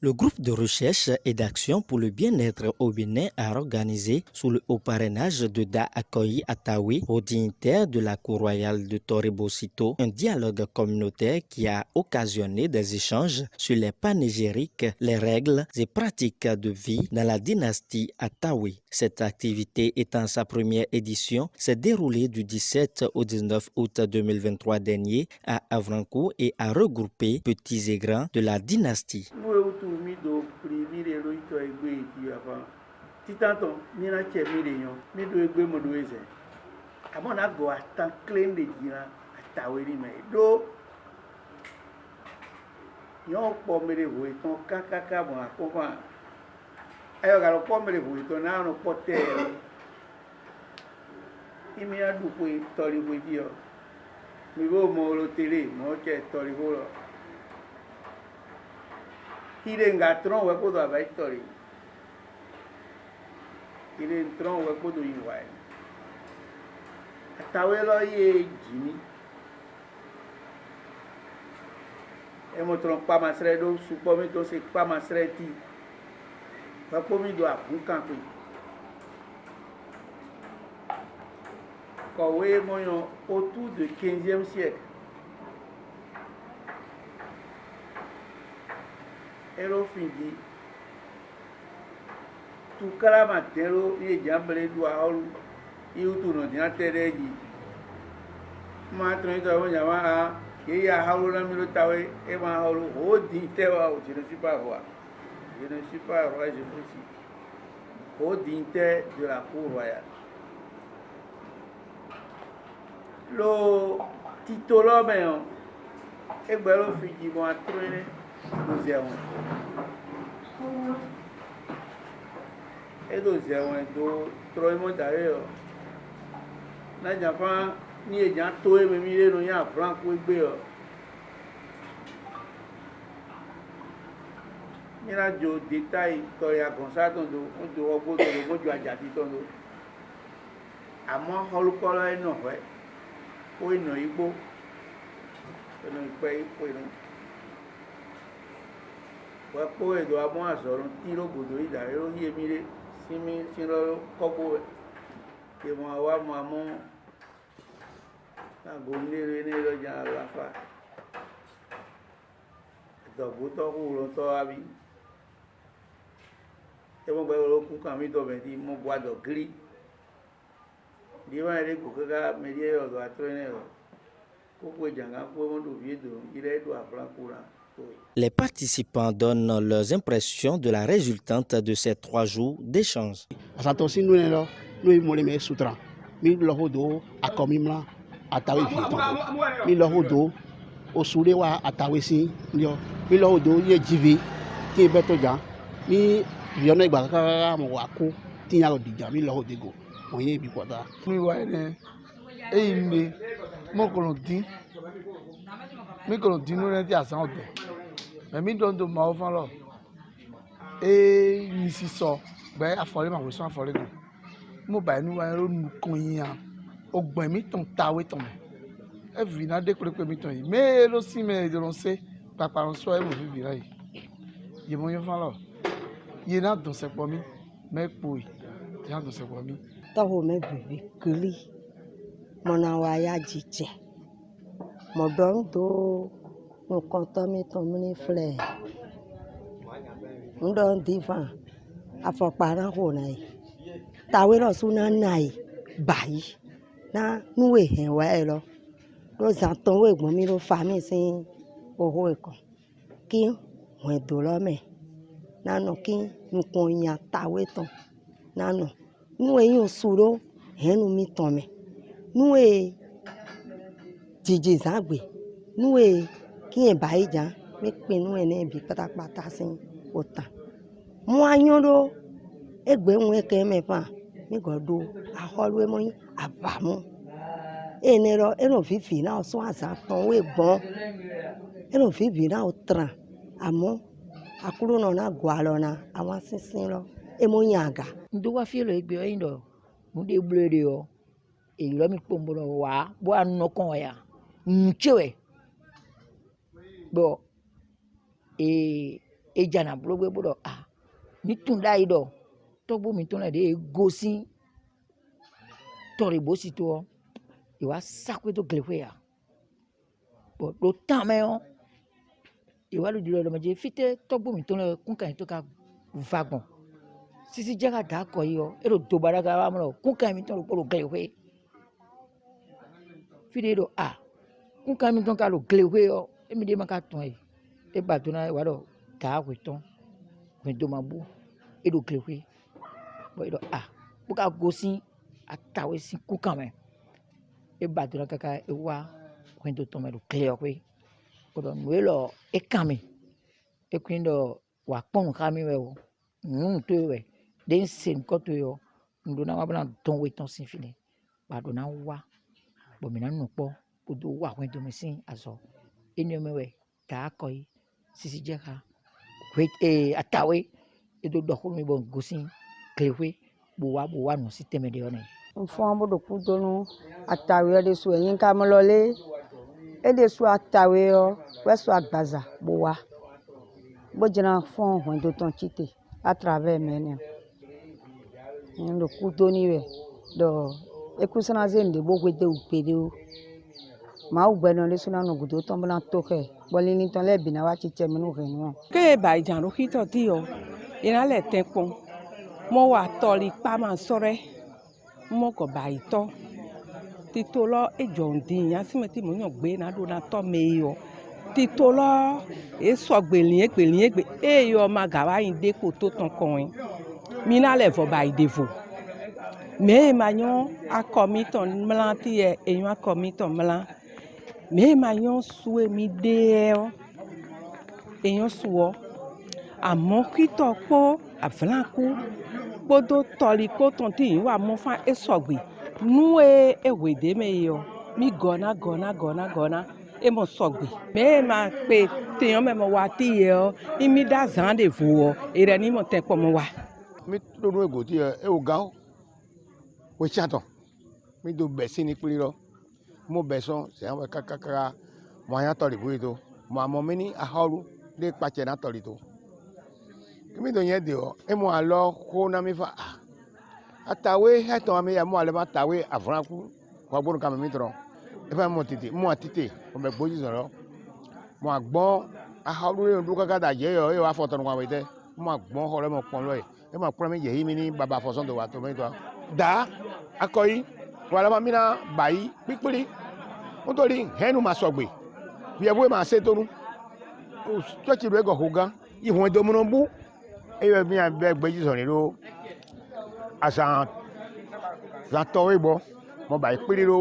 Le groupe de recherche et d'action pour le bien-être au Bénin a organisé, sous le haut parrainage de Da Akoyi Atawi, aux dignitaires de la cour royale de Torebosito, un dialogue communautaire qui a occasionné des échanges sur les panégyriques, les règles et pratiques de vie dans la dynastie Atawi. Cette activité étant sa première édition, s'est déroulée du 17 au 19 août 2023 dernier à Avrancourt et a regroupé petits et grands de la dynastie. Autour du 15e siècle. Elle a fini. Tout cas, matero, il y a jambe do aolu, il tourne dans terre dit. Maintenant, il doit y avoir il y a haulu na milo tawe, et ma haulu, oh, dit tewa, je ne suis pas roi. Je ne suis pas roi, je précise. Au dignitaire de la cour royale. Le titolo mais e gbelo fiji bon atrene dozia won e dozia won do troi mo dare o na jafa ni e jan to e mi le no ya franco egbe o ni la jo detail to ya consato do ogbo do mojo ajati to do amo holukolo e no we oi no igbo no ipe ipo no wa po edo amo asorun tiro godo ida ero yi emire simi siro kobo ke mo wa mo amo na go nere ne lo ja la fa do buto ro to abi e mo gbe ro ku kan mi do be di mo gwa do gri diwa ere ko ga me die o do atrene o ko ko janga ko mo do viedo ire do afrankura. Les participants donnent leurs impressions de la résultante de ces 3 jours d'échange. Asatosi nous là nous mo le me sutra mi lo hodo akomimla atawe vito mi lo hodo osure wa atawe si ndio mi lo hodo ye jivi ki beto ja mi vione gba ka mo wa ko ti ya odija mi lo hodego mo ye bi kwata mi wa ene mi mo ko din mi ko din no re ti asan odo me mi don do ma o fan lo mi si so be afore ma ko so afore go mo ba ni wa ro nu kun yin ogbon mi ton tawe ton me every na de pe mi ton yi me lo si me de ron se papa ron so e mo fi ra yi ye mo yin fan lo ye na don se po mi me po yi ya don se po mi to me bibi kuli mona wa ya jije mo don do nǹkan tó mi tó mi ní filẹ̀ ń dọ̀ divan afọ̀pàrọ̀ hò náà yìí tàwé lọ sún náà náà yìí báyìí náà núwè hẹ̀ wá ẹ lọ ló zàn tán wé gbọ́n mi ló fa mi sí owó ẹ̀kọ́ kí wọ́n dò lọ́mẹ̀ nánà kí nǹkan yàn tàwé tán nánà núwè yín sùúrù hẹ́nu mi tán mẹ́ núwè jìjì zàgbé núwè kí ẹ bá ìjà mi pinnu ẹ ní ibi pátápátá sí ọ̀tá mo ayan ló ẹgbẹ́ wọn kẹ́ mẹ́fà mi gọ́dọ̀ ahọ́lú ẹ mọ́ yín àbámu ẹni lọ ẹnu fífi náà sún àṣà tán wé gbọ́n ẹnu fífi náà tàn àmọ́ akúrò náà gọ́ àlọ́ náà àwọn sísìn lọ ẹ mọ́ yín àgà. ndo wa fi lo egbe oyin do mu de blede o èyí lo mi pombo lo wa bo anu kon ya nchewe bo ejana blogbe bodo mi tunda ido togbo mi tunda de gosi Tori Bosito iwa sakwe to glewe ya bo do tame o iwa lu dilo ma je fite togbo mi tunda kunkan to ka vagon sisi jaga da ko yo ero do baraga wa mo kunkan mi tunda ko glewe fide do kunkan mi tunda ka lo glewe yo emi de maka ton e batuna wa do da ko ton mi do mabu e do glewe bo e do buka gosi atawe si kunkan me e batuna kaka e wa kwendo to me do clear we o do nuelo e kame e kwendo wa pon kame we o to we den sen ko to yo ndo na wa bana ton we ton sin fini ba do na wa bo mi na nu po o do wa kwendo me sin aso eni me we ta ko yi sisi je ka we atawe e do do ko mi bon gosin clear we bo wa no system de one fún bodo kudonu atawe de so yin ka mo lole e de so atawe o we so agbaza bo wa bo jina fún won do ton chite à travers mene ndo kudoni we do e kusana zende bo gwede upede o ma u gbeno le suna no gudo ton blan toke bo le ni ton le bina wa chiche mi no renu ke ba ijan ro kito ti o ina le tenpon mo wa tori pa ma sore mo ko ba ito tito lo ejondi yan si me ti mo yan gbe na do na to me yo tito lo e so gbelin egbe e yo ma ga wa inde ko to ton kon mi na le vo ba idevo me ma yan akomiton mlan ti e yan akomiton mlan me ma yan suwe mi de o eyan suwo amo kito po aflanku bodo tori ko ton ti wa mo fa esogbe nu ewede me yo mi gona e mo sogbe me ma pe teyan me mo wa ti yo imi da zan de vo ere ni mo te po mo wa mi do nu ego ti e o ga o we chato mi do be si ni piri ro mo be so se an kakaka mo yan tori bu to mo amo mi ni ahoru de pa che na tori to mi do yen de o e mo alo ko na mi fa atawe heto mi ya mo ale ma tawe afranku ko gbonu ka mi tro e fa mo titi mo be gboji soro mo agbon ahoru e ndu kaka da je yo e wa foto nwa we te mo agbon hore mo pon lo e ma pro mi je mi ni baba foson do wa to mi to da akoyi wala ma mi na bayi pipiri nítorí henu ma sọgbe bí ẹbú ma ṣe tónú chọọchì rẹ gọ hogan ìwọn ìdòmúnàbú ẹyọ mi àbẹ gbẹjì sọ nílò àṣà látọ ìbọ mo bá ìpínlẹ̀ ló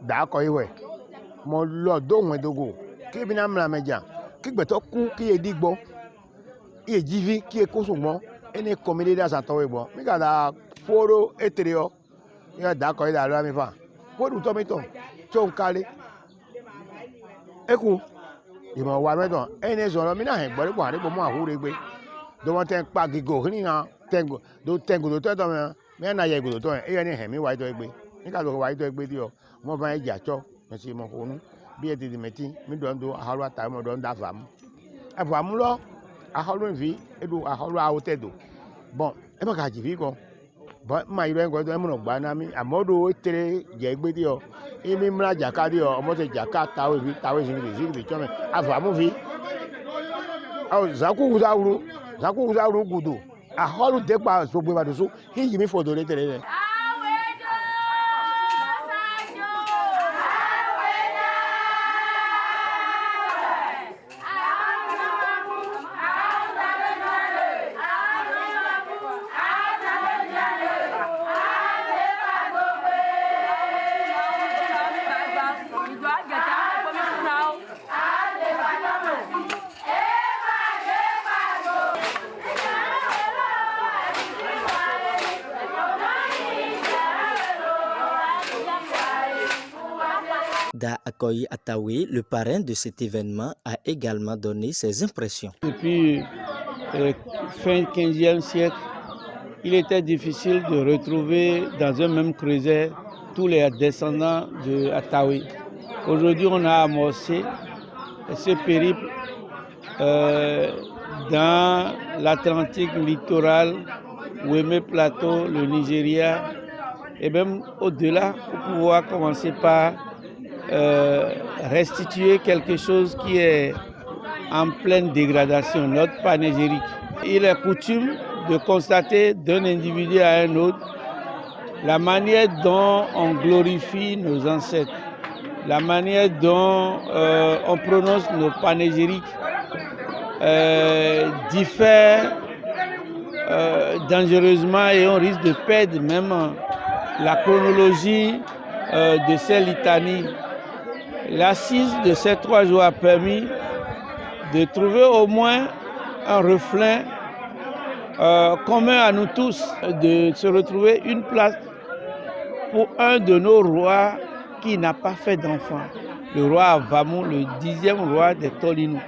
dàákọ ìwẹ mo lọ dóhùn ẹdógò kí ebi náà mìíràn mẹjà kí gbẹtọ kú kí edi gbọ kí ejivi kí ekóso gbọ ẹni kọmídé dá àṣàtọ ìbọ mi kà dá fóró ètèrè ọ yọ dàákọ ìdá lọ mi fà fóró tọmítọ tó ń kálé ẹkùn ìmọ̀ wà mẹ́tọ̀ ẹni sọ̀rọ̀ mí náà ẹ̀gbọ́n nípa àdébò mọ́ àhúrẹ́ gbé tó wọ́n tẹ́ ń pa gígò níyàn tẹ́ngòdò tẹ́tọ̀ mẹ́rin náà yẹ ìgòdò tọ́ ẹ̀ ẹ̀yẹ ní ẹ̀mí wáyé tó ẹgbẹ́ nígbà tó wáyé tó ẹgbẹ́ tí ọ wọ́n bá ẹ̀jà tọ́ mẹ́sì mọ̀ fònú bí ẹ ti di mẹ́tí mí dọ̀ ń do àhọ́rọ́ àtàwọn ọmọdé ń da fàmú ẹ̀fàmú lọ àhọ́rọ́ ìfì ẹ̀dù àhọ́rọ́ àwòtẹ́dò bọ́n ẹ má kà jìfì kọ bọ́n má yìí rẹ̀ ń kọ́ ẹ̀ múnà gbà náà mi àmọ́dọ̀ tẹ̀lé jẹ́ gbé tí ọ imi mla jaka di o mo te jaka tawe zigi chome afamu vi aw zaku uzawru gudu a holu de pa so gbe badusu hi mi fodo le tere Da Akoyi Atawe, le parrain de cet événement, a également donné ses impressions. Depuis fin 15e siècle, il était difficile de retrouver dans un même creuset tous les descendants de Atawe. Aujourd'hui, on a amorcé ce périple dans l'Atlantique littoral, Ouémé Plateau, le Nigeria, et même au-delà, pour pouvoir commencer par restituer quelque chose qui est en pleine dégradation, notre panégyrique. Il est coutume de constater d'un individu à un autre la manière dont on glorifie nos ancêtres, la manière dont on prononce nos panégyriques diffère dangereusement et on risque de perdre même la chronologie de ces litanies. L'assise de ces 3 jours a permis de trouver au moins un reflet commun à nous tous, de se retrouver une place pour un de nos rois qui n'a pas fait d'enfant, le roi Avamou, le 10e roi des Tolinou.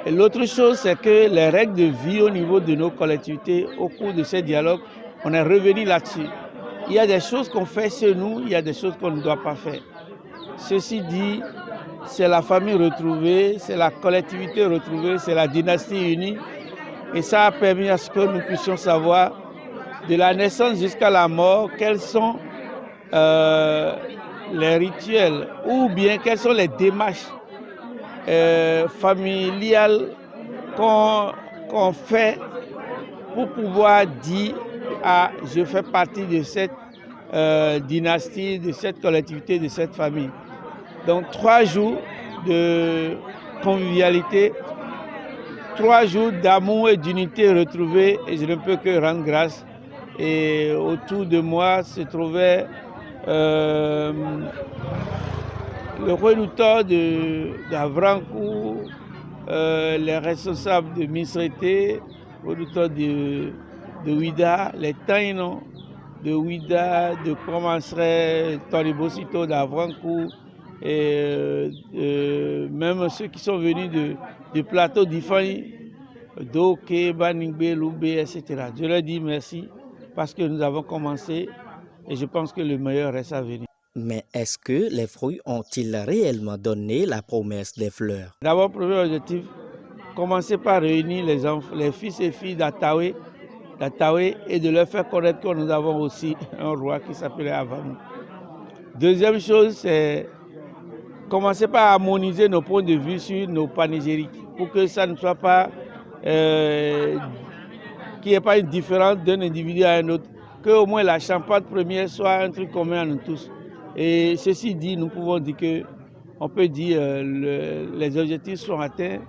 Et l'autre chose, c'est que les règles de vie au niveau de nos collectivités, au cours de ces dialogues, on est revenu là-dessus. Il y a des choses qu'on fait chez nous, il y a des choses qu'on ne doit pas faire. Ceci dit, c'est la famille retrouvée, c'est la collectivité retrouvée, c'est la dynastie unie. Et ça a permis à ce que nous puissions savoir, de la naissance jusqu'à la mort, quels sont les rituels ou bien quelles sont les démarches familiales qu'on fait pour pouvoir dire je fais partie de cette dynastie, de cette collectivité, de cette famille. Donc 3 jours de convivialité, 3 jours d'amour et d'unité retrouvés, et je ne peux que rendre grâce. Et autour de moi se trouvait le redoutard d'Avrancourt, les responsables de Misrété, le redoutard de Ouida, les Taïnos de Ouida, de Commencerait, Toribosito d'Avrancourt, et même ceux qui sont venus du plateau d'Ifani, Doké, Baningbe, Loubé, etc. Je leur dis merci parce que nous avons commencé et je pense que le meilleur reste à venir. Mais est-ce que les fruits ont-ils réellement donné la promesse des fleurs? D'abord, premier objectif, commencer par réunir les fils et filles d'Ataoué et de leur faire connaître que nous avons aussi un roi qui s'appelait Avamou. Deuxième chose, c'est commencer par harmoniser nos points de vue sur nos panégyriques pour que ça ne soit pas, qu'il n'y ait pas une différence d'un individu à un autre, que au moins la champagne première soit un truc commun à nous tous. Et ceci dit, nous pouvons dire que, on peut dire, les objectifs sont atteints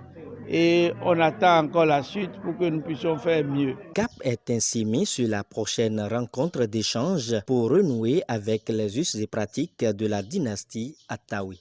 et on attend encore la suite pour que nous puissions faire mieux. Cap est ainsi mis sur la prochaine rencontre d'échange pour renouer avec les us et pratiques de la dynastie Ataoué.